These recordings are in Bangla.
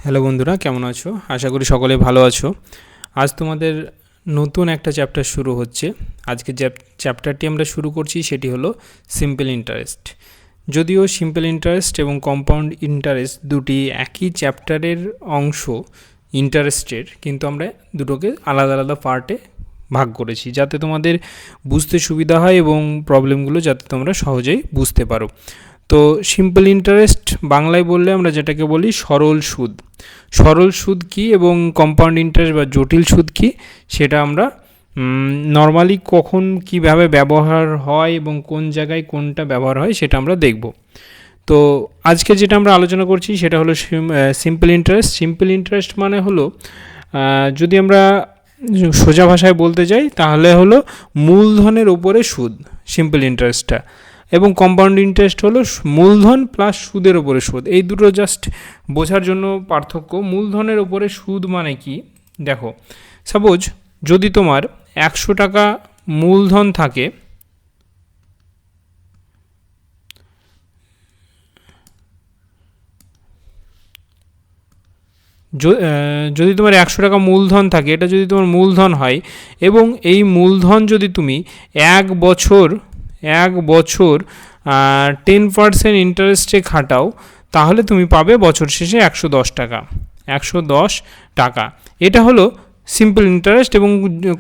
হ্যালো বন্ধুরা, কেমন আছো? আশা করি সকলে ভালো আছো। আজ তোমাদের নতুন একটা চ্যাপ্টার শুরু হচ্ছে। আজকে যে চ্যাপ্টারটি আমরা শুরু করছি সেটি হলো সিম্পল ইন্টারেস্ট। যদিও সিম্পল ইন্টারেস্ট এবং কম্পাউন্ড ইন্টারেস্ট দুটি একই চ্যাপ্টারের অংশ ইন্টারেস্টের, কিন্তু আমরা দুটোকে আলাদা আলাদা পার্টে ভাগ করেছি যাতে তোমাদের বুঝতে সুবিধা হয় এবং প্রবলেমগুলো যাতে তোমরা সহজেই বুঝতে পারো। তো সিম্পল ইন্টারেস্ট বাংলায় বললে আমরা যেটাকে বলি সরল সুদ। সরল সুদ কী এবং কম্পাউন্ড ইন্টারেস্ট বা জটিল সুদ কী সেটা আমরা নর্মালি কখন কীভাবে ব্যবহার হয় এবং কোন জায়গায় কোনটা ব্যবহার হয় সেটা আমরা দেখব। তো আজকে যেটা আমরা আলোচনা করছি সেটা হলো সিম্পল ইন্টারেস্ট। সিম্পল ইন্টারেস্ট মানে হলো, যদি আমরা সোজা ভাষায় বলতে যাই তাহলে হলো মূলধনের উপরে সুদ, সিম্পল ইন্টারেস্টটা। এবং কম্পাউন্ড ইন্টারেস্ট হলো মূলধন প্লাস সুদের ওপরে সুদ। এই দুটো জাস্ট বোঝার জন্য পার্থক্য। মূলধনের ওপরে সুদ মানে কি, দেখো, সাপোজ যদি তোমার 100 টাকা মূলধন থাকে, যদি তোমার 100 টাকা মূলধন থাকে, এটা যদি তোমার মূলধন হয় এবং এই মূলধন যদি তুমি এক বছর 10% ইন্টারেস্টে খাটাও, তাহলে তুমি পাবে বছর শেষে 110 টাকা। 110 টাকা, এটা হলো সিম্পল ইন্টারেস্ট। এবং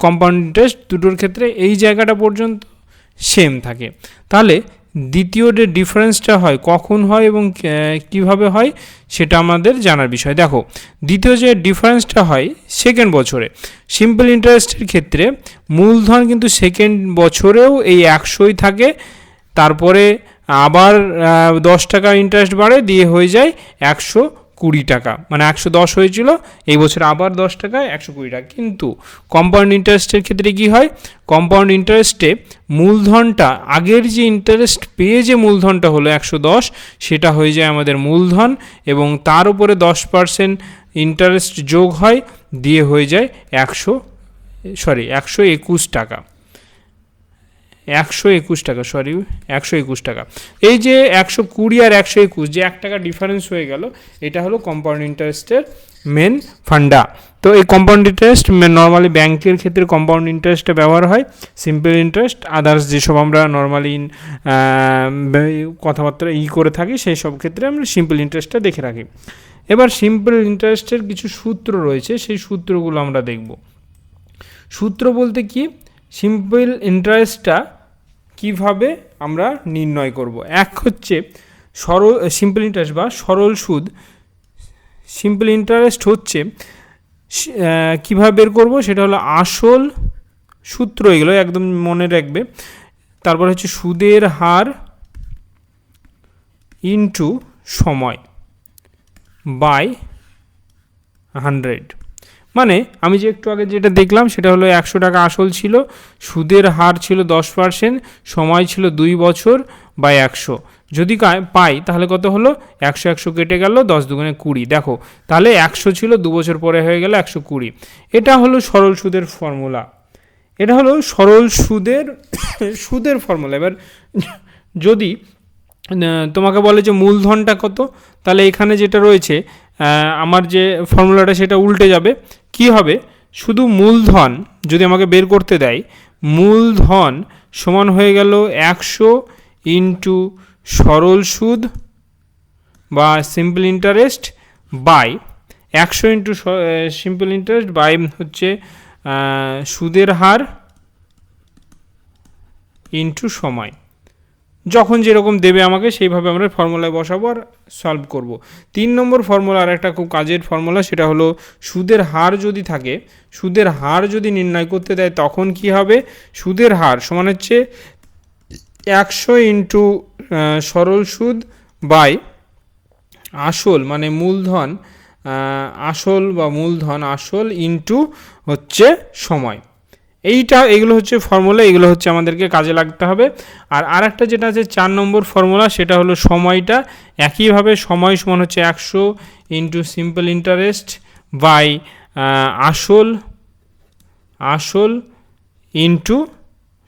কম্পাউন্ড ইন্টারেস্ট দুটোর ক্ষেত্রে এই জায়গাটা পর্যন্ত সেম থাকে। তাহলে দ্বিতীয় যে ডিফারেন্সটা হয় কখন হয় এবং কিভাবে হয় সেটা আমাদের জানার বিষয়। দেখো, দ্বিতীয় যে ডিফারেন্সটা হয় সেকেন্ড বছরে। সিম্পল ইন্টারেস্টের ক্ষেত্রে মূলধন কিন্তু সেকেন্ড বছরেও এই 100ই থাকে, তারপরে আবার 10 টাকা ইন্টারেস্ট বাড়ে দিয়ে হয়ে যায় 120 টাকা, মানে 110 হয়েছিল, এই বছর আবার 10 টাকায় 120 টাকা। কিন্তু কম্পাউন্ড ইন্টারেস্টের ক্ষেত্রে কি হয়, কম্পাউন্ড ইন্টারেস্টে মূলধনটা আগের যে ইন্টারেস্ট পেয়ে যে মূলধনটা হলো 110, সেটা হয়ে যায় আমাদের মূলধন এবং তার উপরে 10% ইন্টারেস্ট যোগ হয় দিয়ে হয়ে যায় 121 টাকা। 121 টাকা, 121 টাকা। এই যে 120 আর 121 যে 1 টাকা ডিফারেন্স হয়ে গেল, এটা হলো কম্পাউন্ড ইন্টারেস্টের মেন ফান্ডা। তো এই কম্পাউন্ড ইন্টারেস্ট নর্মালি ব্যাংকের ক্ষেত্রে কম্পাউন্ড ইন্টারেস্টটা ব্যবহার হয়। সিম্পল ইন্টারেস্ট আদার্স যেসব আমরা নর্মালি কথাবার্তা করে থাকি সেই সব ক্ষেত্রে আমরা সিম্পল ইন্টারেস্টটা দেখে রাখি। এবার সিম্পল ইন্টারেস্টের কিছু সূত্র রয়েছে, সেই সূত্রগুলো আমরা দেখব। সূত্র বলতে কি, সিম্পল ইন্টারেস্টটা কিভাবে আমরা নির্ণয় করব। এক হচ্ছে সিম্পল ইন্টারেস্ট বা সরল সুদ। সিম্পল ইন্টারেস্ট হচ্ছে কীভাবে বের করব, সেটা হলো আসল সূত্র, এগুলো একদম মনে রাখবে। তারপর হচ্ছে সুদের হার ইনটু সময় বাই 100। মানে আমি যে একটু আগে যেটা দেখলাম সেটা হলো 100 টাকা আসল ছিল, সুদের হার ছিল 10%, সময় ছিল 2 বছর বাই 100। যদি পাই তাহলে কত হলো, 100 কেটে গেল, 10 দুগুণে 20। দেখো, তাহলে 100 ছিল 2 বছর পরে হয়ে গেল 120। এটা হলো সরল সুদের ফর্মুলা। এটা হলো সরল সুদের ফর্মুলা। এবার যদি তোমাকে বলে যে মূলধনটা কত, তাহলে এখানে যেটা রয়েছে আমার যে ফর্মুলাটা সেটা উল্টে যাবে। কি হবে, শুধু মূলধন যদি আমাকে বের করতে দেয়, মূলধন সমান হয়ে গেল 100 ইন্টু সরল সুদ বা simple interest by 100 into simple interest by হচ্ছে সুদের হার ইন্টু সময়। যখন যেরকম দেবে আমাকে সেইভাবে আমরা ফর্মুলায় বসাবো আর সলভ করব। 3 নম্বর ফর্মুলা আর একটা খুব কাজের ফর্মুলা, সেটা হলো সুদের হার যদি থাকে, সুদের হার যদি নির্ণয় করতে দেয় তখন কি হবে, সুদের হার সমান হচ্ছে 100 ইন্টু সরল সুদ বাই আসল মানে মূলধন, আসল বা মূলধন আসল ইন্টু হচ্ছে সময়। এগুলো হচ্ছে ফর্মুলা, এগুলো হচ্ছে আমাদেরকে কাজে লাগতে হবে। আর আরেকটা যেটা আছে 4 নম্বর ফর্মুলা, সেটা হলো সময়টা। একইভাবে সময় সমান হচ্ছে 100 ইন্টু সিম্পল ইন্টারেস্ট বাই আসল ইন্টু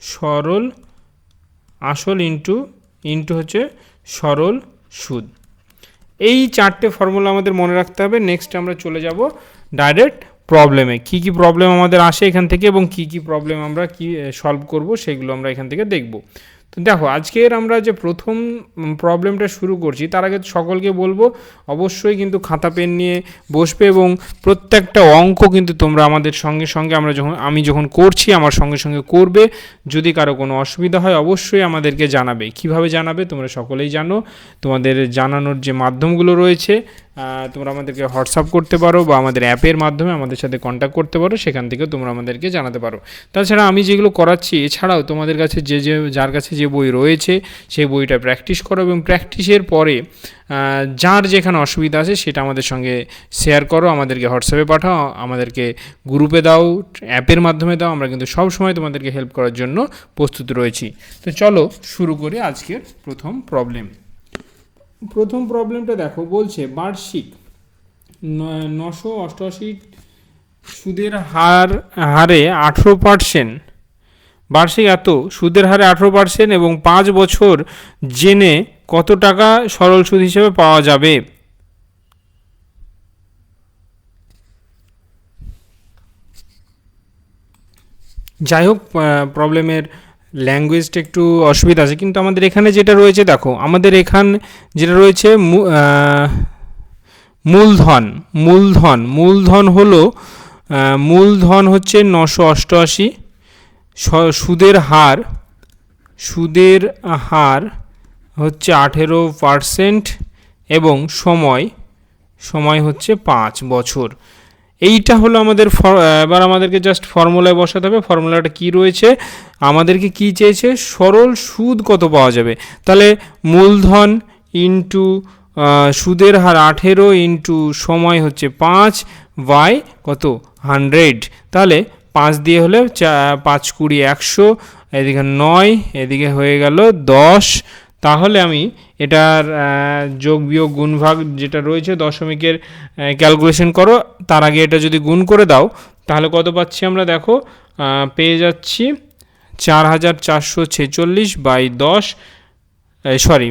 সরল, আসল ইন্টু হচ্ছে সরল সুদ। এই 4টে ফর্মুলা আমাদের মনে রাখতে হবে। নেক্সট আমরা চলে যাব ডাইরেক্ট প্রবলেমে, কী কী প্রবলেম আমাদের আসে এখান থেকে এবং কী কী প্রবলেম আমরা সলভ করব সেগুলো আমরা এখান থেকে দেখব। তো দেখো, আজকের আমরা যে প্রথম প্রবলেমটা শুরু করছি তার আগে সকলকে বলবো অবশ্যই কিন্তু খাতা পেন নিয়ে বসবে এবং প্রত্যেকটা অঙ্ক কিন্তু তোমরা আমাদের সঙ্গে সঙ্গে আমি যখন করছি আমার সঙ্গে সঙ্গে করবে। যদি কারো কোনো অসুবিধা হয় অবশ্যই আমাদেরকে জানাবে। কিভাবে জানাবে তোমরা সকলেই জানো, তোমাদের জানানোর যে মাধ্যমগুলো রয়েছে, তোমরা আমাদেরকে হোয়াটসঅ্যাপ করতে পারো বা আমাদের অ্যাপের মাধ্যমে আমাদের সাথে কন্ট্যাক্ট করতে পারো, সেখান থেকেও তোমরা আমাদেরকে জানাতে পারো। তাছাড়া আমি যেগুলো করাচ্ছি এছাড়াও তোমাদের কাছে যার কাছে যে বই রয়েছে সেই বইটা প্র্যাকটিস করো এবং প্র্যাকটিসের পরে যার যেখানে অসুবিধা আছে সেটা আমাদের সঙ্গে শেয়ার করো, আমাদেরকে হোয়াটসঅ্যাপে পাঠাও, আমাদেরকে গ্রুপে দাও, অ্যাপের মাধ্যমে দাও। আমরা কিন্তু সব সময় তোমাদেরকে হেল্প করার জন্য প্রস্তুত রয়েছি। তো চলো শুরু করি আজকের প্রথম প্রবলেমটা দেখো, বলছে বার্ষিক 988 সুদের হারে 18%, বার্ষিক এত সুদের হারে 18% এবং 5 বছর জেনে কত টাকা সরল সুদ হিসেবে পাওয়া যাবে? যাই হোক, প্রবলেমের ল্যাঙ্গুয়েজটা একটু অসুবিধা আছে, কিন্তু আমাদের এখানে যেটা রয়েছে দেখো, আমাদের এখানে যেটা রয়েছে মূলধন হলো মূলধন হচ্ছে 988, সুদের হার হচ্ছে 18% এবং সময় হচ্ছে 5 বছর। এইটা হলো আমাদের। এবার আমাদেরকে জাস্ট ফর্মুলায় বসাতে হবে। ফর্মুলাটা কি রয়েছে, আমাদেরকে কি চেয়েছে, সরল সুদ কত পাওয়া যাবে। তাহলে মূলধন ইন্টু সুদের হার 18 ইন্টু সময় হচ্ছে 5 বাই কত 100। তাহলে 5 দিয়ে হলে 5 20 100, এদিকে 9, এদিকে হয়ে গেল 10। তাহলে আমি এটার যোগ বিয়োগ গুণভাগ যেটা রয়েছে দশমিকের ক্যালকুলেশন করো, তার আগে এটা যদি গুণ করে দাও তাহলে কত পাচ্ছি আমরা দেখো, পেয়ে যাচ্ছি 4446 বাই 10, সরি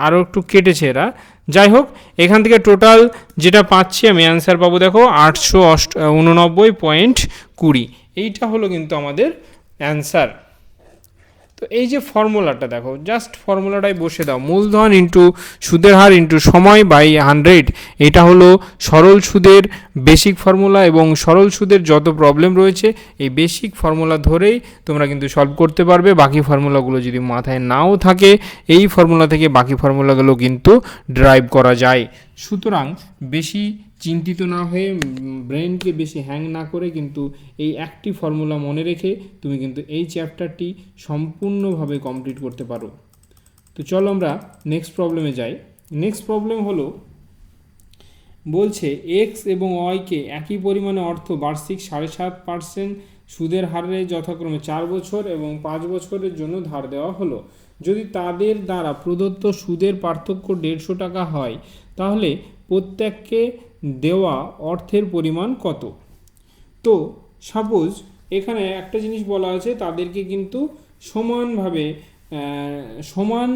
আরও একটু কেটেছে এরা। যাই হোক, এখান থেকে টোটাল যেটা পাচ্ছি আমি অ্যান্সার পাবো দেখো 889.20। এইটা হলো কিন্তু আমাদের অ্যান্সার। তো এই যে ফর্মুলাটা দেখো, জাস্ট ফর্মুলাটাই বসে দাও, মূলধন ইন্টু সুদের হার ইন্টু সময় বাই 100। এটা হলো সরল সুদের বেসিক ফর্মুলা এবং সরল সুদের যত প্রবলেম রয়েছে এই বেসিক ফর্মুলা ধরেই তোমরা কিন্তু সলভ করতে পারবে। বাকি ফর্মুলাগুলো যদি মাথায় নাও থাকে, এই ফর্মুলা থেকে বাকি ফর্মুলাগুলো কিন্তু ড্রাইভ করা যায়। সুতরাং বেশি চিন্তিত না হয়ে, ব্রেনকে বেশি হ্যাং না করে কিন্তু এই একটি ফর্মুলা মনে রেখে তুমি কিন্তু এই চ্যাপ্টারটি সম্পূর্ণভাবে কমপ্লিট করতে পারো। তো চলো আমরা নেক্সট প্রবলেমে যাই। নেক্সট প্রবলেম হলো, বলছে এক্স এবং ওয়াইকে একই পরিমাণে অর্থ বার্ষিক 7.5% সুদের হারে যথাক্রমে 4 বছর এবং 5 বছরের জন্য ধার দেওয়া হলো। যদি তাদের দ্বারা প্রদত্ত সুদের পার্থক্য 150 টাকা হয় তাহলে প্রত্যেককে দেওয়া অর্থের পরিমাণ কত? তো সাপোজ এখানে একটা জিনিস বলা আছে, তাদেরকে কিন্তু সমানভাবে সমান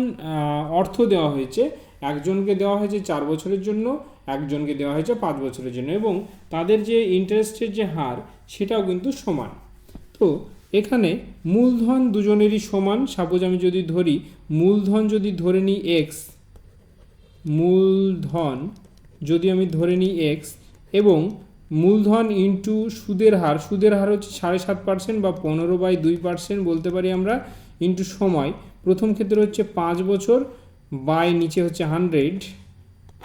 অর্থ দেওয়া হয়েছে। একজনকে দেওয়া হয়েছে 4 বছরের জন্য, একজনকে দেওয়া হয়েছে 5 বছরের জন্য এবং তাদের যে ইন্টারেস্টের যে হার সেটাও কিন্তু সমান। তো এখানে মূলধন দুজনেরই সমান। সাপোজ আমি যদি ধরি মূলধন, যদি ধরে নিই এক্স, মূলধন যদি আমি ধরে নিই এক্স এবং মূলধন ইন্টু সুদের হার হচ্ছে 7.5% বা 15/2% বলতে পারি আমরা, ইন্টু সময়, প্রথম ক্ষেত্রে হচ্ছে 5 বছর বাই নিচে হচ্ছে 100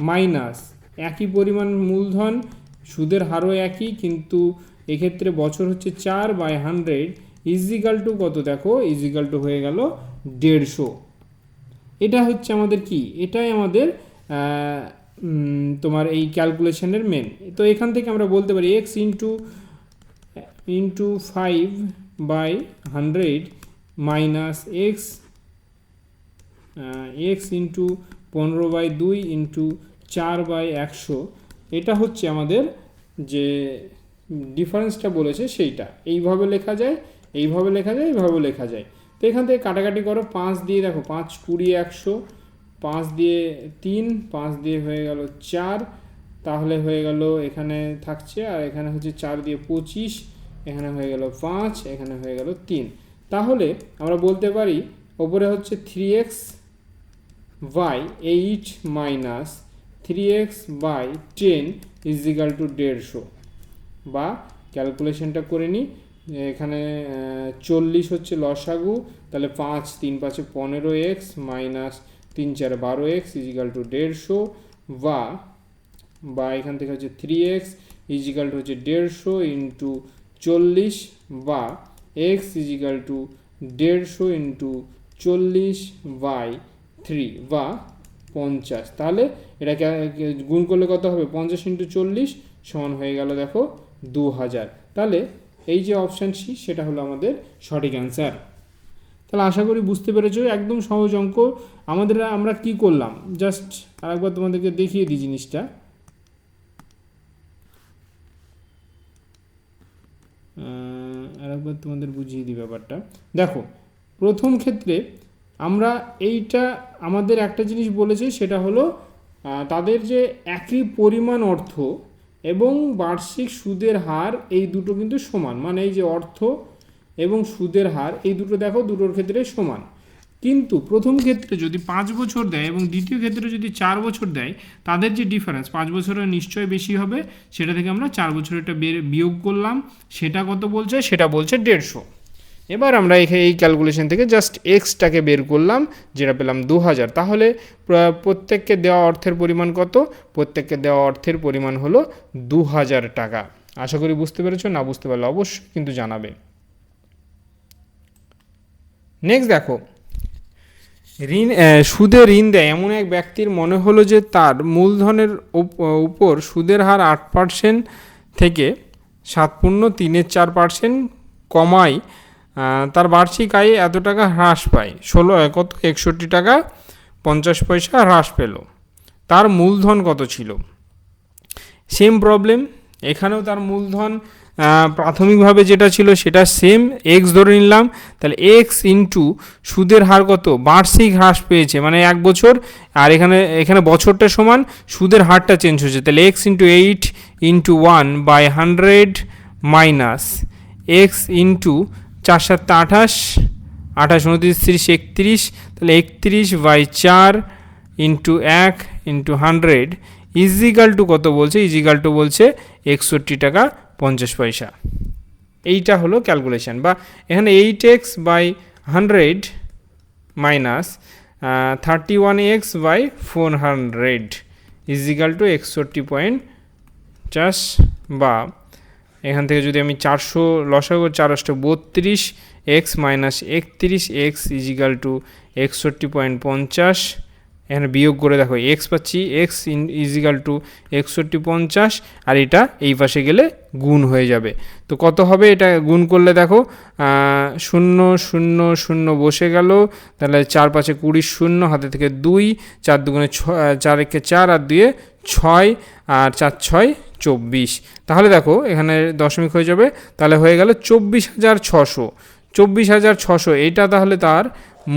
মাইনাস একই পরিমাণ মূলধন, সুদের হারও একই কিন্তু এক্ষেত্রে বছর হচ্ছে 4 বাই 100 ইজিক্যাল টু কত দেখো, ইজিক্যাল টু হয়ে গেল 150। এটা হচ্ছে আমাদের কি, এটাই আমাদের তোমার এই ক্যালকুলেশনের মেন। তো এখান থেকে আমরা বলতে পারি x into 5 by 100 minus x into 15/2 into 4 by 100। এটা হচ্ছে আমাদের যে ডিফারেন্সটা বলেছে সেইটা। এইভাবে লেখা যায়, এইভাবে লেখা যায়, এইভাবে লেখা যায়। তো এখান থেকে কাটাকাটি করো, 5 দিয়ে দেখো 5 20 100 5 দিয়ে 3, 5 দিয়ে হয়ে গেল 4, তাহলে হয়ে গেল এখানে থাকছে, আর এখানে হচ্ছে 4 দিয়ে 25, এখানে হয়ে গেল 5, এখানে হয়ে গেল 3। তাহলে আমরা বলতে পারি ওপরে হচ্ছে 3x by 8 minus 3x by 10 is equal to 150। বা ক্যালকুলেশনটা করে নিই, এখানে 40 হচ্ছে লসাগু, তাহলে 5 3 5 15x minus 3 4 12x is equal to 150। বা এখান থেকে হচ্ছে 3x ইজ ইকাল টু হচ্ছে 150 ইন্টু 40, বা x is equal to 150 into 40 by 3 বা 50। তাহলে এটাকে গুণ করলে কত হবে? 50 ইন্টু 40 সমান হয়ে গেল দেখো 2000। তাহলে এই যে অপশান সি সেটা হলো আমাদের সঠিক অ্যান্সার। তাহলে আশা করি বুঝতে পেরেছো, একদম সহজ অঙ্ক। আমরা কি করলাম জাস্ট আরেকবার তোমাদেরকে দেখিয়ে দিই জিনিসটা। আরেকবার তোমাদের বুঝিয়ে দিই ব্যাপারটা। দেখো প্রথম ক্ষেত্রে আমরা এইটা আমাদের একটা জিনিস বলেছে, সেটা হলো তাদের যে একই পরিমাণ অর্থ এবং বার্ষিক সুদের হার এই দুটো কিন্তু সমান, মানে এই যে অর্থ এবং সুদের হার এই দুটো দেখো দুটোর ক্ষেত্রে সমান। কিন্তু প্রথম ক্ষেত্রে যদি 5 বছর দেয় এবং দ্বিতীয় ক্ষেত্রে যদি 4 বছর দেয়, তাদের যে ডিফারেন্স 5 বছরের নিশ্চয়ই বেশি হবে, সেটা থেকে আমরা 4 বছরেরটা বিয়োগ করলাম, সেটা কত বলছে? সেটা বলছে 150। এবার আমরা এই ক্যালকুলেশন থেকে জাস্ট এক্সটাকে বের করলাম, যেটা পেলাম 2000। তাহলে প্রত্যেককে দেওয়া অর্থের পরিমাণ কত? প্রত্যেককে দেওয়া অর্থের পরিমাণ হলো 2000 টাকা। আশা করি বুঝতে পেরেছো, না বুঝতে পারলে অবশ্যই কিন্তু জানাবে। নেক্সট দেখো, সুদে ঋণ দেয় এমন এক ব্যক্তির মনে হলো যে তার মূলধনের উপর সুদের হার 8% থেকে 7.34% কমায় তার বার্ষিক আয়ে এত টাকা হ্রাস পায়, 61 টাকা 50 পয়সা হ্রাস পেল। তার মূলধন কত ছিল? সেম প্রবলেম, এখানেও তার মূলধন প্রাথমিকভাবে যেটা ছিল সেটা সেম, এক্স ধরে নিলাম। তাহলে এক্স ইন্টু সুদের হার কত? বার্ষিক হ্রাস পেয়েছে মানে 1 বছর, আর এখানে বছরটা সমান, সুদের হারটা চেঞ্জ হয়েছে। তাহলে x into 8 into 1 by 100 minus x into 4 7 28, 28 29 30 31, তাহলে 31 by 4 into 1 into 100 is equal to কত বলছে? ইজিক্যাল টু বলছে 61 টাকা 50 পয়সা। এইটা হলো ক্যালকুলেশন। বা এখানে 8x by 100 minus 31x by 400 is equal to 61.50। বা এখান থেকে যদি আমি 400 লসাগু 4 32, x minus 31 x is equal to 61.50। এখানে বিয়োগ করে দেখো এক্স পাচ্ছি, এক্স ইজিক্যাল টু 61.50, আর এটা এই পাশে গেলে গুণ হয়ে যাবে। তো কত হবে এটা গুণ করলে? দেখো 0 0 0 বসে গেল, তাহলে 4 5 20 0, হাতে থেকে 2, 4 2 4 1 4, আর 2 6, আর 4 6 24। তাহলে দেখো এখানে দশমিক হয়ে যাবে, তাহলে হয়ে গেল 24,600। 24,600 এইটা তাহলে তার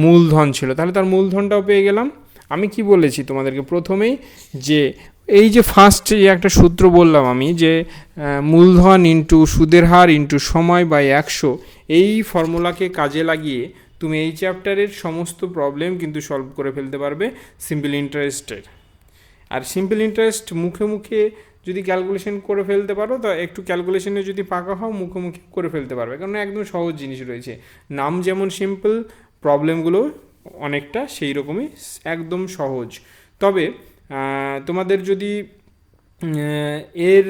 মূলধন ছিল। তাহলে তার মূলধনটাও পেয়ে গেলাম। আমি কি বলেছি তোমাদেরকে প্রথমেই, যে এই যে ফার্স্ট যে একটা সূত্র বললাম আমি, যে মূলধন ইন্টু সুদের হার ইন্টু সময় বাই 100, এই ফর্মুলাকে কাজে লাগিয়ে তুমি এই চ্যাপ্টারের সমস্ত প্রবলেম কিন্তু সলভ করে ফেলতে পারবে সিম্পল ইন্টারেস্টের। আর সিম্পল ইন্টারেস্ট মুখে মুখে যদি ক্যালকুলেশন করে ফেলতে পারো, তো একটু ক্যালকুলেশনে যদি পাকা হও মুখোমুখি করে ফেলতে পারবে, কারণ একদম সহজ জিনিস রয়েছে। নাম যেমন সিম্পল, প্রবলেমগুলো অনেকটা সেই রকমই একদম সহজ। তবে তোমাদের যদি এর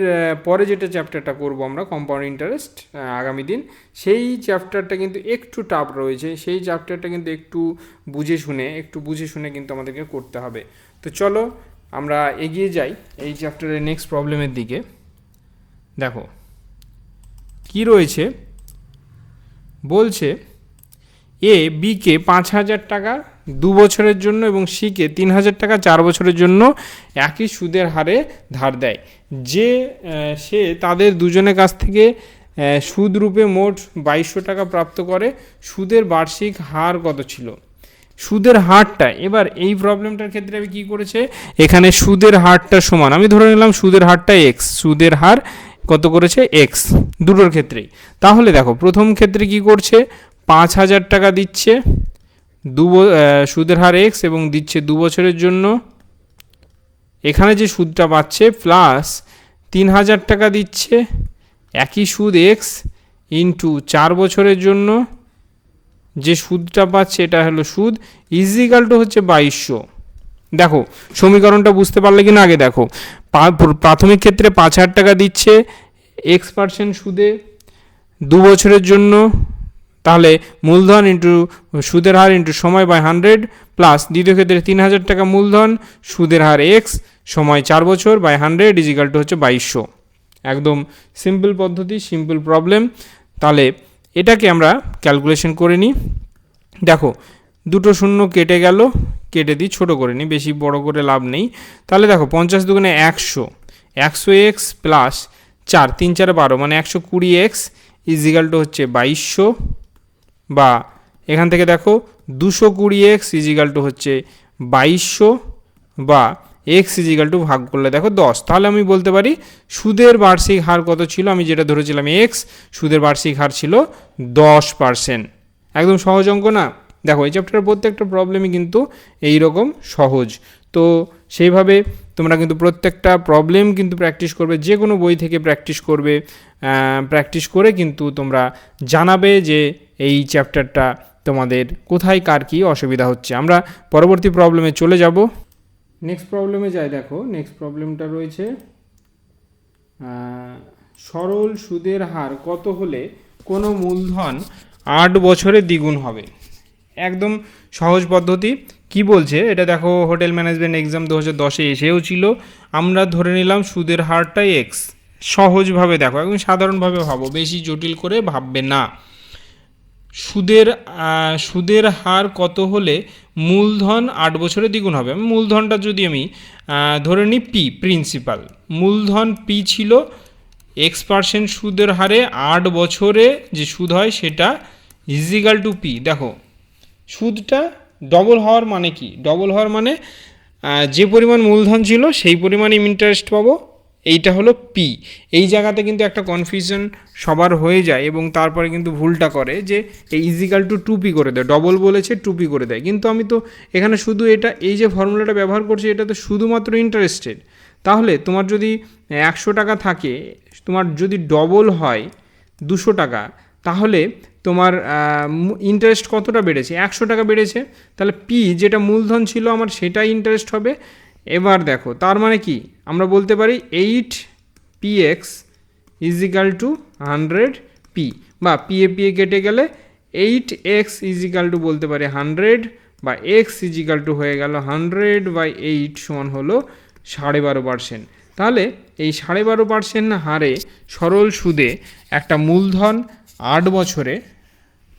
পরে যেটা চ্যাপ্টারটা করব আমরা কম্পাউন্ড ইন্টারেস্ট আগামী দিন, সেই চ্যাপ্টারটা কিন্তু একটু টাফ রয়েছে, সেই চ্যাপ্টারটা কিন্তু একটু বুঝে শুনে কিন্তু আমাদেরকে করতে হবে। তো চলো আমরা এগিয়ে যাই এই চ্যাপ্টারের নেক্সট প্রবলেমের দিকে। দেখো কি রয়েছে, বলছে এ বিকে 5,000 টাকা 2 বছরের জন্য এবং সিকে 3,000 টাকা 4 বছরের জন্য একই সুদের হারে ধার দেয়। যে সে তাদের দুজনের কাছ থেকে সুদ রূপে মোট 2200 টাকা প্রাপ্ত করে, সুদের বার্ষিক হার কত ছিল? সুদের হারটা, এবার এই প্রবলেমটার ক্ষেত্রে আমি কী করেছে, এখানে সুদের হারটা সমান, আমি ধরে নিলাম সুদের হারটা এক্স, সুদের হার কত করেছে এক্স দুটোর ক্ষেত্রেই। তাহলে দেখো প্রথম ক্ষেত্রে কি করছে, 5,000 টাকা দিচ্ছে, সুদের হার এক্স এবং দিচ্ছে 2 বছরের জন্য, এখানে যে সুদটা পাচ্ছে প্লাস 3,000 টাকা দিচ্ছে, একই সুদ এক্স ইন্টু 4 বছরের জন্য যে সুদটা পাচ্ছে এটা হলো সুদ ইজিক্যাল টু হচ্ছে 2200। দেখো সমীকরণটা বুঝতে পারলে কিনা আগে দেখো, প্রাথমিক ক্ষেত্রে 5,000 টাকা দিচ্ছে X% সুদে 2 বছরের জন্য, তাহলে মূলধন ইন্টু সুদের হার ইন্টু সময় বাই 100, প্লাস দ্বিতীয় ক্ষেত্রে 3,000 টাকা মূলধন, সুদের হার এক্স, সময় 4 বছর বাই 100 ইজিক্যাল টু হচ্ছে 2200। একদম সিম্পল পদ্ধতি, সিম্পল প্রবলেম। তাহলে এটাকে আমরা ক্যালকুলেশন করে নিই। দেখো দুটো শূন্য কেটে গেল, কেটে দিই, ছোটো করে নিই, বেশি বড় করে লাভ নেই। তাহলে দেখো 50 দুগুণে 100, 100x প্লাস 4, 3 4 12 মানে 120x ইজিক্যাল টু হচ্ছে 2200, বা এখান থেকে দেখো 220x ইজিক্যাল টু হচ্ছে 2200, বা এক্স ইজিক্যাল টু ভাগ করলে দেখো 10। তাহলে আমি বলতে পারি সুদের বার্ষিক হার কত ছিল, আমি যেটা ধরেছিলাম এক্স, সুদের বার্ষিক হার ছিল 10%। একদম সহজ অঙ্ক না? দেখো এই চ্যাপ্টারের প্রত্যেকটা প্রবলেমই কিন্তু এই রকম সহজ। তো সেইভাবে তোমরা কিন্তু প্রত্যেকটা প্রবলেম কিন্তু প্র্যাকটিস করবে, যে কোনো বই থেকে প্র্যাকটিস করবে, প্র্যাকটিস করে কিন্তু তোমরা জানাবে যে এই চ্যাপ্টারটা তোমাদের কোথায় কার কী অসুবিধা হচ্ছে। আমরা পরবর্তী প্রবলেমে চলে যাব। নেক্সট প্রবলেমে যাই। দেখো নেক্সট প্রবলেমটা রয়েছে সরল সুদের হার কত হলে কোনো মূলধন 8 বছরে দ্বিগুণ হবে। একদম সহজ পদ্ধতি। কি বলছে এটা দেখো, হোটেল ম্যানেজমেন্ট এক্সাম 2010-এ এসেও ছিল। আমরা ধরে নিলাম সুদের হারটাই এক্স। সহজভাবে দেখো, একদম সাধারণভাবে ভাবো, বেশি জটিল করে ভাববে না। সুদের হার কত হলে মূলধন 8 বছরে দ্বিগুণ হবে। মূলধনটা যদি আমি ধরে নিই পি, প্রিন্সিপাল মূলধন পি ছিল, X% সুদের হারে 8 বছরে যে সুদ হয় সেটা ইজিক্যাল টু পি। দেখো সুদটা ডবল হওয়ার মানে কি, ডবল হওয়ার মানে যে পরিমাণ মূলধন ছিল সেই পরিমাণই ইন্টারেস্ট পাবো, এইটা হলো পি। এই জায়গাতে কিন্তু একটা কনফিউশন সবার হয়ে যায় এবং তারপরে কিন্তু ভুলটা করে যে এই ইজিক্যাল টু 2p করে দেয়, ডবল বলেছে 2p করে দেয়, কিন্তু আমি তো এখানে শুধু এটা এই যে ফর্মুলাটা ব্যবহার করছি এটা তো শুধুমাত্র ইন্টারেস্টের। তাহলে তোমার যদি 100 টাকা থাকে, তোমার যদি ডবল হয় 200 টাকা, তাহলে তোমার ইন্টারেস্ট কতটা বেড়েছে, 100 টাকা বেড়েছে। তাহলে পি যেটা মূলধন ছিল আমার সেটাই ইন্টারেস্ট হবে। এবার দেখো তার মানে কি, আমরা বলতে পারি 8px ইজিক্যাল টু 100p, বা পিএ কেটে গেলে 8x ইজিক্যাল টু বলতে পারি 100, বা x ইজিক্যাল টু হয়ে গেল 100/8 সমান হলো 12.5%। তাহলে এই 12.5% হারে সরল সুদে একটা মূলধন 8 বছরে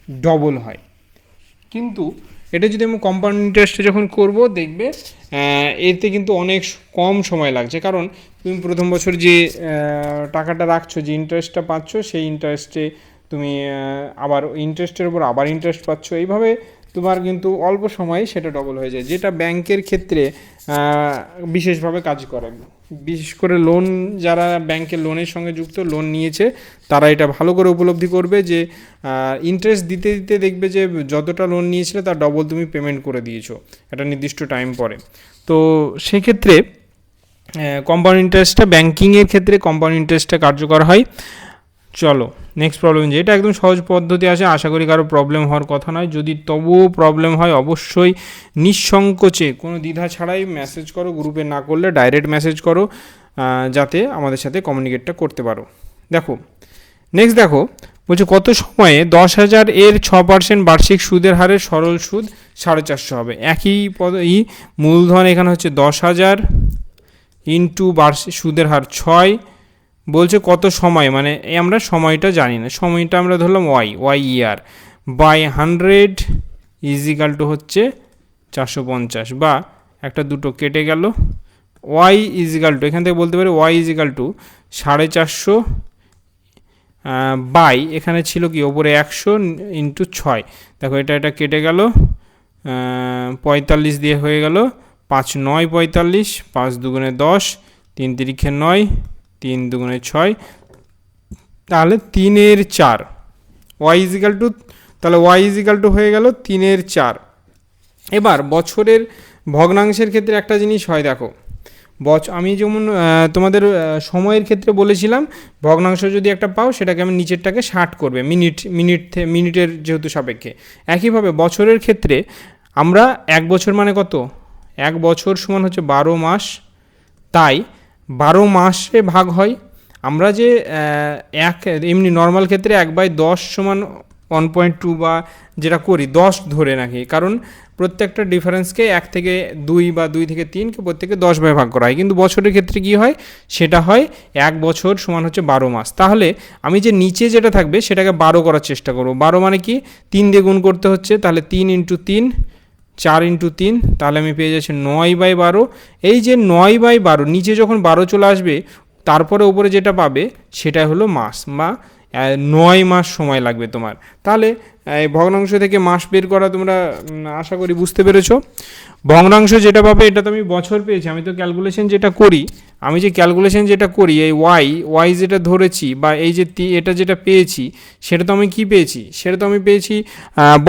ডবল হয়। কিন্তু এটা যদি আমি কম্পাউন্ড ইন্টারেস্টে যখন করব, দেখবে এতে কিন্তু অনেক কম সময় লাগছে, কারণ তুমি প্রথম বছর যে টাকাটা রাখছো, যে ইন্টারেস্টটা পাচ্ছ, সেই ইন্টারেস্টে তুমি আবার ইন্টারেস্টের উপর আবার ইন্টারেস্ট পাচ্ছ, এইভাবে তোমার কিন্তু অল্প সময়ে সেটা ডবল হয়ে যায়, যেটা ব্যাংকের ক্ষেত্রে বিশেষভাবে কাজ করে। বিশেষ করে লোন, যারা ব্যাংকের লোনের সঙ্গে যুক্ত, লোন নিয়েছে, তারা এটা ভালো করে উপলব্ধি করবে যে ইন্টারেস্ট দিতে দিতে দেখবে যে যতটা লোন নিয়েছিলে তার ডবল তুমি পেমেন্ট করে দিয়েছো একটা নির্দিষ্ট টাইম পরে। তো সেক্ষেত্রে কম্পাউন্ড ইন্টারেস্টটা, ব্যাংকিংয়ের ক্ষেত্রে কম্পাউন্ড ইন্টারেস্টটা কার্যকর হয়। চলো নেক্সট প্রবলেম, যে এটা একদম সহজ পদ্ধতি আছে, আশা করি কারো প্রবলেম হওয়ার কথা নয়। যদি তবুও প্রবলেম হয় অবশ্যই নিঃসংকোচে কোনো দ্বিধা ছাড়াই মেসেজ করো, গ্রুপে না করলে ডাইরেক্ট মেসেজ করো, যাতে আমাদের সাথে কমিউনিকেটটা করতে পারো। দেখো নেক্সট দেখো বলছে কত সময়ে 10,000 এর 6% বার্ষিক সুদের হারে সরল সুদ 450 হবে। একই মূলধন এখানে হচ্ছে 10,000 ইন্টু বার্ষিক সুদের হার 6, বলছে কত সময়, মানে আমরা সময়টা জানি না, সময়টা আমরা ধরলাম y year, by 100 is equal to হচ্ছে 450, বা একটা দুটো কেটে গেল, ওয়াই ইজিক্যাল টু এখান থেকে বলতে পারি ওয়াই ইজিক্যাল টু 450 বাই এখানে ছিল কি ওপরে 100 ইন্টু 6। দেখো এটা কেটে গেল, 45 দিয়ে হয়ে গেল, 5 9 45, 5 দুগুণে 10, 3 তিরিখে 9, 3 দুগুণে 6, তাহলে 3/4। ওয়াই ইজিক্যাল টু, তাহলে ওয়াই ইজিক্যাল টু হয়ে গেল 3/4। এবার বছরের ভগ্নাংশের ক্ষেত্রে একটা জিনিস হয়, দেখো আমি যেমন তোমাদের সময়ের ক্ষেত্রে বলেছিলাম, ভগ্নাংশ যদি একটা পাও সেটাকে আমি নিচেরটাকে 60 করবে, মিনিটের যেহেতু সাপেক্ষে। একইভাবে বছরের ক্ষেত্রে আমরা 1 বছর মানে কত, 1 বছর সমান হচ্ছে 12 মাস, তাই 12 মাসে ভাগ হয়। আমরা যে এমনি নর্মাল ক্ষেত্রে 1/10 সমান 1.2 বা যেটা করি 10 ধরে নাকি, কারণ প্রত্যেকটা ডিফারেন্সকে 1 থেকে 2 বা 2 থেকে 3কে প্রত্যেকে 10 ভাগে ভাগ করা হয়। কিন্তু বছরের ক্ষেত্রে কি হয়, সেটা হয় 1 বছর সমান হচ্ছে 12 মাস। তাহলে আমি যে নিচে যেটা থাকবে সেটাকে 12 করার চেষ্টা করব। 12 মানে কি, 3 দিয়ে গুণ করতে হচ্ছে, তাহলে 3 × 3, 4 × 3, তাহলে আমি পেয়ে যাচ্ছি 9/12। এই যে 9/12, নিচে যখন 12 চলে আসবে তারপরে উপরে যেটা পাবে সেটা হলো মাস, বা 9 মাস সময় লাগবে তোমার। তাহলে ভগ্নাংশ থেকে মাস বের করা তোমরা আশা করি বুঝতে পেরেছো। ভগ্নাংশ যেটা পাবে এটা তো আমি বছর পেয়েছি, আমি তো ক্যালকুলেশন যেটা করি এই ওয়াই যেটা ধরেছি, বা এই যে এটা যেটা পেয়েছি সেটা তো আমি কি পেয়েছি, সেটা তো আমি পেয়েছি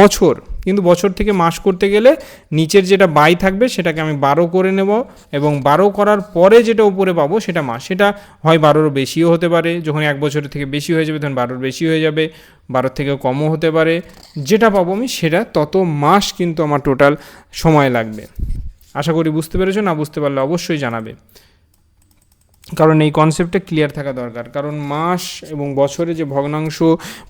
বছর। কিন্তু বছর থেকে মাস করতে গেলে নিচের যেটা বাই থাকবে সেটাকে আমি 12 করে নেব, এবং 12 করার পরে যেটা উপরে পাবো সেটা মাস। সেটা হয় 12-র বেশিও হতে পারে, যখন 1 বছরের থেকে বেশি হয়ে যাবে তখন 12-র বেশি হয়ে যাবে, 12-র থেকেও কমও হতে পারে। যেটা পাবো আমি সেটা তত মাস কিন্তু আমার টোটাল সময় লাগবে। আশা করি বুঝতে পেরেছো, না বুঝতে পারলে অবশ্যই জানাবে, কারণ এই কনসেপ্টটা ক্লিয়ার থাকা দরকার। কারণ মাস এবং বছরে যে ভগ্নাংশ,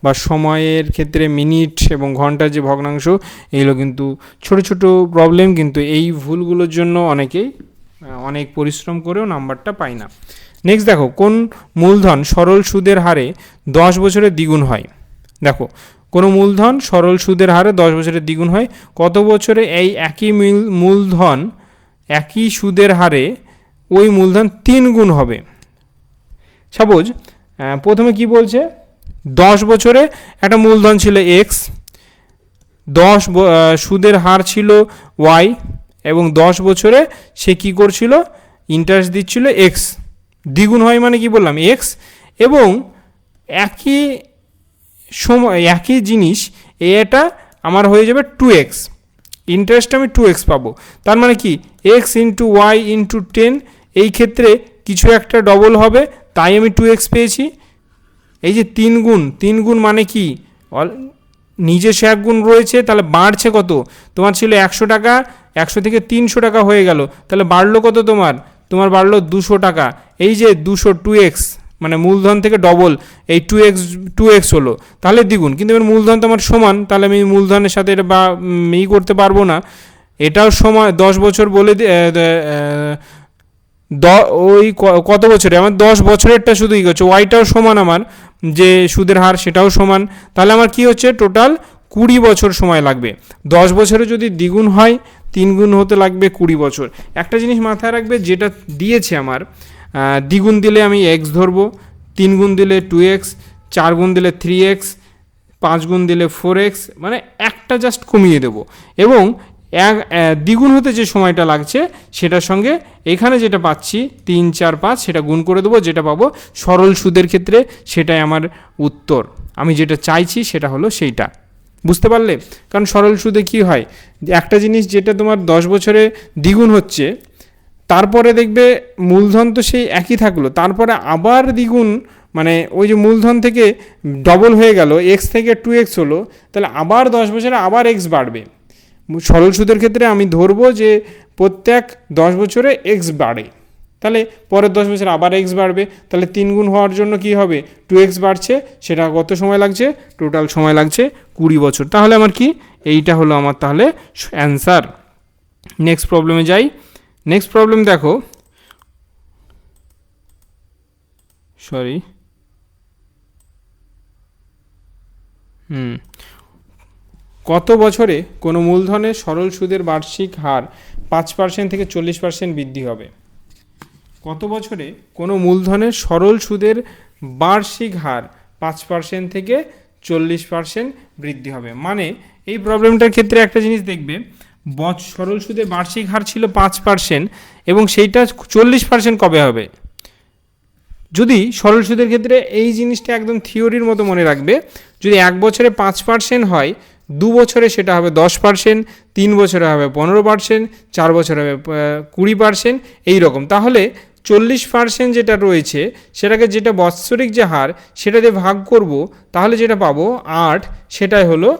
বা সময়ের ক্ষেত্রে মিনিট এবং ঘন্টার যে ভগ্নাংশ, এগুলো কিন্তু ছোট ছোট প্রবলেম, কিন্তু এই ভুলগুলোর জন্য অনেকেই অনেক পরিশ্রম করেও নাম্বারটা পায় না। নেক্সট দেখো, কোন মূলধন সরল সুদের হারে 10 বছরে দ্বিগুণ হয়। দেখো, কোনো মূলধন সরল সুদের হারে 10 বছরে দ্বিগুণ হয়, কত বছরে এই একই মূলধন একই সুদের হারে ওই মূলধন 3 গুণ হবে। সাপোজ প্রথমে কি বলছে, 10 বছরে একটা মূলধন ছিল এক্স, 10 সুদের হার ছিল ওয়াই, এবং 10 বছরে সে কি করছিল, ইন্টারেস্ট দিচ্ছিল এক্স। দ্বিগুণ হয় মানে কি বললাম, এক্স, এবং একই সময় একই জিনিস এটা আমার হয়ে যাবে 2x, ইন্টারেস্ট আমি 2x পাবো। তার মানে কি, x × y × 10, এই ক্ষেত্রে কিছু একটা ডবল হবে, তাই আমি 2x পেয়েছি। এই যে 3 গুণ মানে কি, নিজস্ব 1 গুণ রয়েছে, তাহলে বাড়ছে কত, তোমার ছিল 100 টাকা, 100 থেকে 300 টাকা হয়ে গেল, তাহলে বাড়লো কত, তোমার বাড়লো 200 টাকা। এই যে 200, 2x মানে মূলধন থেকে ডবল, এই 2x হলো, তাহলে দ্বিগুণ। কিন্তু এবার মূলধন তোমার সমান, তাহলে আমি মূলধনের সাথে এটা বা করতে পারবো না। এটাও সময় 10 বছর বলে ওই কত বছরে, আমার 10 বছরেরটা শুধু করছে, ওয়াইটাও সমান, আমার যে সুদের হার সেটাও সমান, তাহলে আমার কি হচ্ছে, টোটাল 20 বছর সময় লাগবে। 10 বছরে যদি দ্বিগুণ হয় 3 গুণ হতে লাগবে 20 বছর। একটা জিনিস মাথায় রাখবে, যেটা দিয়েছে আমার, দ্বিগুণ দিলে আমি এক্স ধরবো, 3 গুণ দিলে 2x, 4 গুণ দিলে 3x, 5 গুণ দিলে 4x, মানে একটা জাস্ট কমিয়ে দেবো, এবং দ্বিগুণ হতে যে সময়টা লাগছে সেটার সঙ্গে এখানে যেটা পাচ্ছি 3 4 5 সেটা গুণ করে দেবো, যেটা পাবো সরল সুদের ক্ষেত্রে সেটাই আমার উত্তর। আমি যেটা চাইছি সেটা হলো সেইটা, বুঝতে পারলে? কারণ সরল সুদে কি হয়, একটা জিনিস যেটা তোমার 10 বছরে দ্বিগুণ হচ্ছে, তারপরে দেখবে মূলধন তো সেই একই থাকলো, তারপরে আবার দ্বিগুণ, মানে ওই যে মূলধন থেকে ডবল হয়ে গেল, এক্স থেকে 2x হলো, তাহলে আবার 10 বছরে আবার এক্স বাড়বে। সরল সুদের ক্ষেত্রে আমি ধরবো যে প্রত্যেক 10 বছরে এক্স বাড়ে, তাহলে পরের 10 বছরে আবার এক্স বাড়বে, তাহলে 3 গুণ হওয়ার জন্য কি হবে, 2x বাড়ছে, সেটা কত সময় লাগছে, টোটাল সময় লাগছে 20 বছর। তাহলে আমার কি, এইটা হলো আমার তাহলে অ্যান্সার। নেক্সট প্রবলেমে যাই। নেক্সট প্রবলেম দেখো, কত বছরে কোনো মূলধনের সরল সুদের বার্ষিক হার 5% থেকে 40% বৃদ্ধি হবে। কত বছরে কোনো মূলধনের সরল সুদের বার্ষিক হার 5% থেকে 40% বৃদ্ধি হবে। মানে এই প্রবলেমটার ক্ষেত্রে একটা জিনিস দেখবে, সরল সুদের বার্ষিক হার ছিল 5% এবং সেইটা 40% কবে হবে? যদি সরল সুদের ক্ষেত্রে এই জিনিসটা একদম থিওরির মতো মনে রাখবে, যদি 1 বছরে 5% হয়, 2 বছরে সেটা হবে 10%, 3 বছরে হবে 15%, 4 বছরে হবে 20%, এই রকম। তাহলে 40% যেটা রয়েছে সেটাকে, যেটা বাৎসরিক যে হার সেটা দিয়ে ভাগ করব, তাহলে যেটা পাবো 8, সেটাই হলো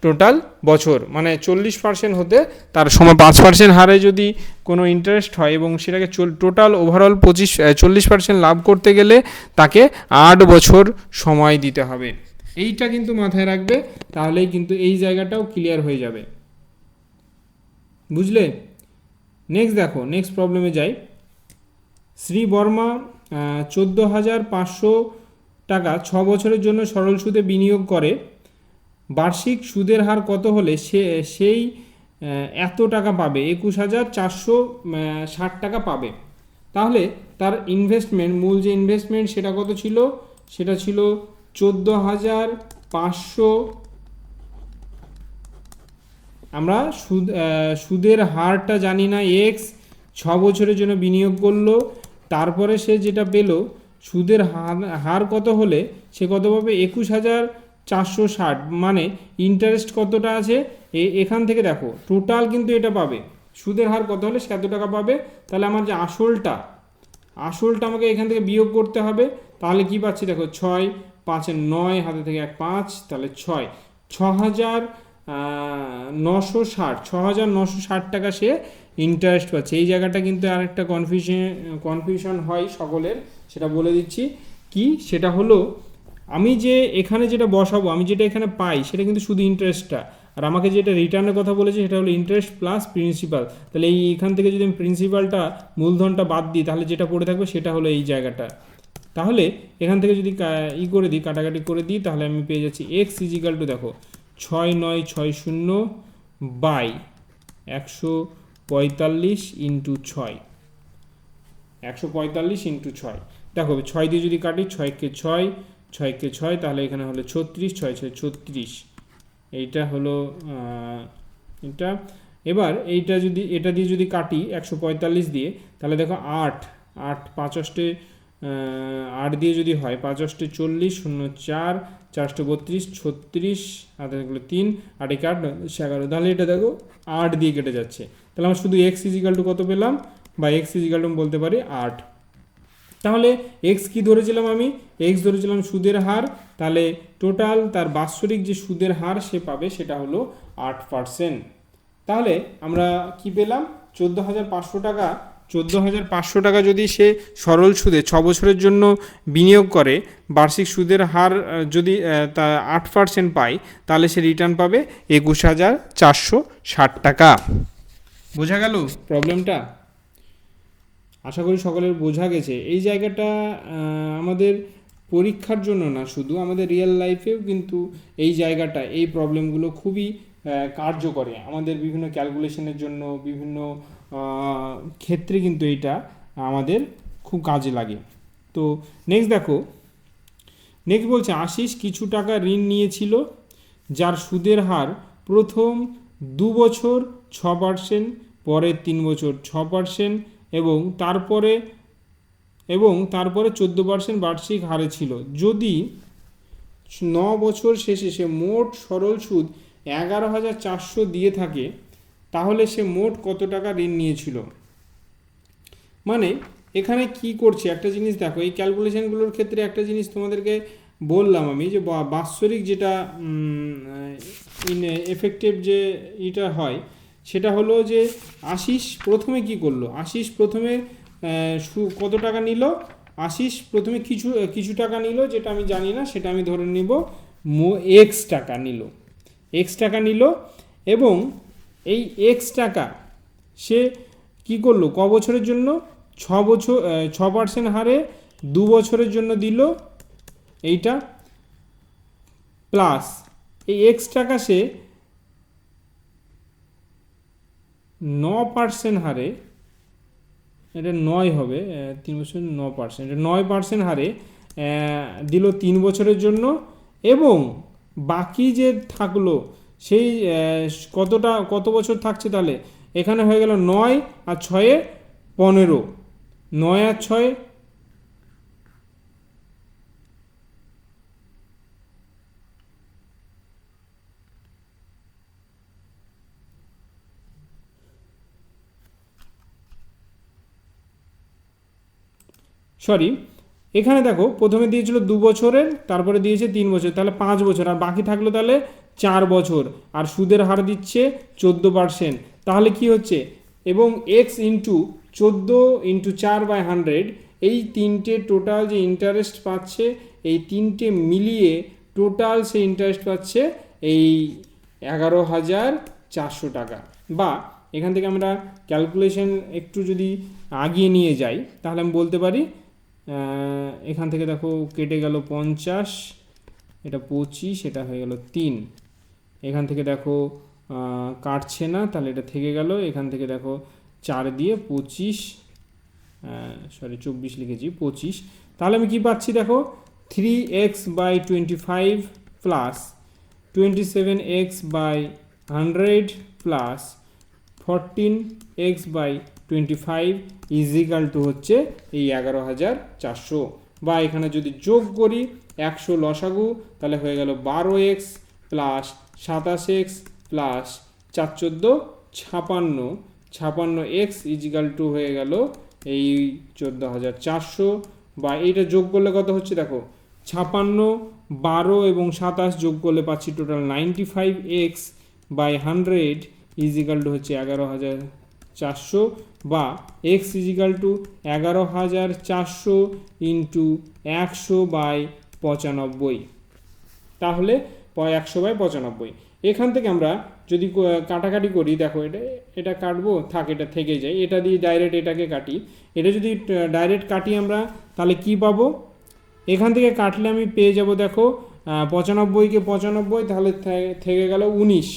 টোটাল বছর। মানে 40% হতে তার সময় 5% হারে যদি কোনো ইন্টারেস্ট হয় এবং সেটাকে টোটাল ওভারঅল 40% লাভ করতে গেলে তাকে 8 বছর সময় দিতে হবে। এইটা কিন্তু মাথায় রাখবে, তাহলেই কিন্তু এই জায়গাটাও ক্লিয়ার হয়ে যাবে। বুঝলে? নেক্সট দেখো, নেক্সট প্রবলেমে যাই। শ্রী বর্মা 14,500 টাকা 6 বছরের জন্য সরল সুদে বিনিয়োগ করে। বার্ষিক সুদের হার কত হলে সেই এত টাকা পাবে? 21,460 টাকা পাবে। তাহলে তার ইনভেস্টমেন্ট, মূল যে ইনভেস্টমেন্ট সেটা কত ছিল? সেটা ছিল 14,500। আমরা সুদের হারটা জানি না, এক্স, 6 বছরের জন্য বিনিয়োগ করলো, তারপরে সে যেটা পেল, সুদের হার কত হলে সে কত পাবে? 21,460। মানে ইন্টারেস্ট কতটা আছে এখান থেকে দেখো, টোটাল কিন্তু এটা পাবে। সুদের হার কত হলে সে এত টাকা পাবে। তাহলে আমার যে আসলটা আমাকে এখান থেকে বিয়োগ করতে হবে। তাহলে কি পাচ্ছি দেখো, 6, 5 9, হাতে থেকে 1 5, তাহলে 6, 6,960 টাকা সে ইন্টারেস্ট পাচ্ছে। এই জায়গাটা কিন্তু আর একটা কনফিউশন হয় সকলের, সেটা বলে দিচ্ছি কি। সেটা হলো, আমি যে এখানে যেটা বসাবো, আমি যেটা এখানে পাই সেটা কিন্তু শুধু ইন্টারেস্টটা, আর আমাকে যেটা রিটার্নের কথা বলেছে সেটা হলো ইন্টারেস্ট প্লাস প্রিন্সিপাল। তাহলে এখান থেকে যদি আমি প্রিন্সিপালটা, মূলধনটা বাদ দিই, তাহলে যেটা পড়ে থাকবে সেটা হলো এই জায়গাটা। তাহলে এখান থেকে যদি করে দিই, কাটাকাটি করে দিই, তাহলে আমি পেয়ে যাচ্ছি এক্স ইজিক্যাল টু, দেখো 6,960 বাই 145 ইন্টু 6, 145 ইন্টু 6। দেখো 6 দিয়ে যদি কাটি, 6কে 6, 6কে 6, তাহলে এখানে হলো 36, 6 6 36। এইটা হলো এটা। এবার এইটা যদি, এটা দিয়ে যদি কাটি 145 দিয়ে, তাহলে দেখো 8 8 5 8 8 দিয়ে যদি হয়, 5 8 40, 0 4 4 32 36, হাতে থাকলো 3, 8 8 11। তাহলে এটা দেখো 8 দিয়ে কেটে যাচ্ছে। তাহলে আমরা শুধু এক্স ইজিক্যাল টু কত পেলাম, বা এক্স ইজিক্যাল টু বলতে পারি 8। তাহলে এক্স কি ধরেছিলাম আমি? এক্স ধরেছিলাম সুদের হার। তাহলে টোটাল তার বাৎসরিক যে সুদের হার সে পাবে সেটা হলো 8%। তাহলে আমরা কি পেলাম? 14,500 টাকা। 14,500 টাকা যদি সে সরল সুদে 6 বছরের জন্য বিনিয়োগ করে, বার্ষিক সুদের হার যদি তা 8% পায়, তাহলে সে রিটার্ন পাবে 21,460 টাকা। বোঝা গেল প্রবলেমটা? আশা করি সকলের বোঝা গেছে। এই জায়গাটা আমাদের পরীক্ষার জন্য না, শুধু আমাদের রিয়েল লাইফেও কিন্তু এই জায়গাটা, এই প্রবলেমগুলো খুবই কার্যকরী আমাদের বিভিন্ন ক্যালকুলেশনের জন্য, বিভিন্ন ক্ষেত্রে কিন্তু এইটা আমাদের খুব কাজে লাগে। তো নেক্সট দেখো, নেক্সট বলছে আশিস কিছু টাকা ঋণ নিয়েছিল, যার সুদের হার প্রথম 2 বছর 6%, পরের 3 বছর 6%, এবং তারপরে 14% বার্ষিক হারে ছিল। যদি 9 বছর শেষে সে মোট সরল সুদ 11,400 দিয়ে থাকে, তাহলে সে মোট কত টাকা ঋণ নিয়েছিল? মানে এখানে কি করছে একটা জিনিস দেখো, এই ক্যালকুলেশনগুলোর ক্ষেত্রে একটা জিনিস তোমাদেরকে বললাম আমি, যে বাৎসরিক যেটা এফেক্টিভ যে এটা হয়, সেটা হলো যে আশিস প্রথমে কি করলো, আশিস প্রথমে কত টাকা নিল? আশিস প্রথমে কিছু টাকা নিল, যেটা আমি জানি না, সেটা আমি ধরে নিব এক্স টাকা নিল, এক্স টাকা নিল। এবং এই এক্স টাকা সে কি করলো, ক বছরের জন্য? 6% হারে 2 বছরের জন্য দিল এইটা, প্লাস এই এক্স টাকা সে 9% হারে, এটা 9 হবে, 3 বছর 9%, এটা 9% হারে দিল 3 বছরের জন্য। এবং বাকি যে থাকলো সেই কত বছর থাকছে, তাহলে এখানে হয়ে গেল 9 আর 6 15, 9 আর 6 সরি, এখানে দেখো প্রথমে দিয়েছিল 2 বছরের, তারপরে দিয়েছে 3 বছর, তাহলে 5 বছর, আর বাকি থাকলো তাহলে 4 বছর, আর সুদের হার দিচ্ছে 14%। তাহলে কি হচ্ছে, এবং এক্স ইন্টু 14 ইন্টু 4/100, এই তিনটে টোটাল যে ইন্টারেস্ট পাচ্ছে, এই তিনটে মিলিয়ে টোটাল সে ইন্টারেস্ট পাচ্ছে এই 11,400 টাকা। বা এখান থেকে আমরা ক্যালকুলেশন একটু যদি আগিয়ে নিয়ে যাই, তাহলে আমি বলতে পারি, এখান থেকে দেখো কেটে গেল 50, এটা 25, এটা হয়ে গেল 3, এখান থেকে দেখো কাটছে না, তাহলে এটা থেকে গেল, এখান থেকে দেখো 4 দিয়ে 25, 24 লিখেছি, 25, তাহলে আমি কি পাচ্ছি দেখো, 3x/25 plus 27x/100 plus 14x/25 is equal to হচ্ছে এই 11,400। বা এখানে যদি যোগ করি 100 লসাগু, তাহলে হয়ে গেল 12x plus 27x plus 4 14 56, 56x is equal two হয়ে গেল এই 14,400। বা এইটা যোগ করলে কত হচ্ছে দেখো, 56, 12 এবং 27 যোগ করলে পাচ্ছি টোটাল 95x/100 ইজিক্যাল টু হচ্ছে 11,400। বা এক্স ইজিক্যাল টু 11,400 ইন্টু 100/95, তাহলে 100/95। এখান থেকে আমরা যদি কাটাকাটি করি, দেখো এটা কাটবো, থাক, এটা থেকে যায়, এটা দিয়ে ডাইরেক্ট এটাকে কাটি, এটা যদি ডাইরেক্ট কাটি আমরা, তাহলে কি পাবো, এখান থেকে কাটলে আমি পেয়ে যাব দেখো 95কে 95, তাহলে থেকে গেল 19,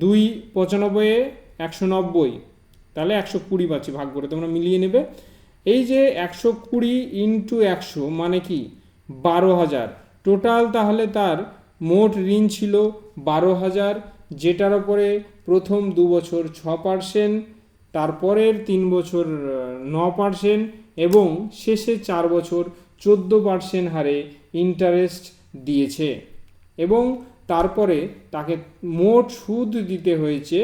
2 95 190, তাহলে 120 পাচ্ছি, ভাগ করে তোমরা মিলিয়ে নেবে। এই যে 120 ইন্টু 100 মানে কি 12,000 টোটাল, তাহলে তার মোট ঋণ ছিল 12,000, যেটার ওপরে প্রথম 2 বছর 6%, তারপরের 3 বছর 9% এবং শেষে 4 বছর 14% হারে ইন্টারেস্ট দিয়েছে। এবং তারপরে তাকে মোট সুদ দিতে হয়েছে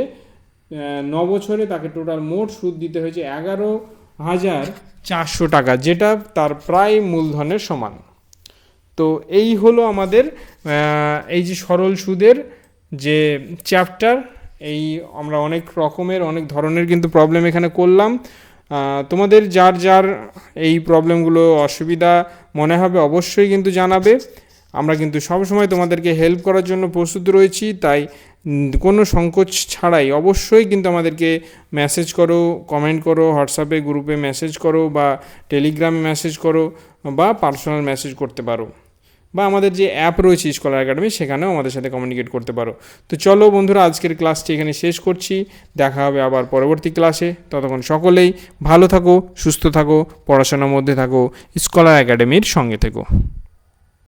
9 বছরে, তাকে টোটাল মোট সুদ দিতে হয়েছে 11,400 টাকা, যেটা তার প্রায় মূলধনের সমান। তো এই হলো আমাদের এই যে সরল সুদের যে চ্যাপ্টার, এই আমরা অনেক রকমের অনেক ধরনের কিন্তু প্রবলেম এখানে করলাম। তোমাদের যার যার এই প্রবলেমগুলো অসুবিধা মনে হবে অবশ্যই কিন্তু জানাবে, আমরা কিন্তু সবসময় তোমাদেরকে হেল্প করার জন্য প্রস্তুত রয়েছি। তাই কোনো সংকোচ ছাড়াই অবশ্যই কিন্তু আমাদেরকে মেসেজ করো, কমেন্ট করো, হোয়াটসঅ্যাপে গ্রুপে মেসেজ করো, বা টেলিগ্রামে মেসেজ করো, বা পার্সোনাল মেসেজ করতে পারো, বা আমাদের যে অ্যাপ রয়েছে স্কলার একাডেমি, সেখানেও আমাদের সাথে কমিউনিকেট করতে পারো। তো চলো বন্ধুরা, আজকের ক্লাসটি এখানে শেষ করছি, দেখা হবে আবার পরবর্তী ক্লাসে। ততক্ষণ সকলেই ভালো থাকো, সুস্থ থাকো, পড়াশোনার মধ্যে থাকো, স্কলার একাডেমির সঙ্গে থেকো।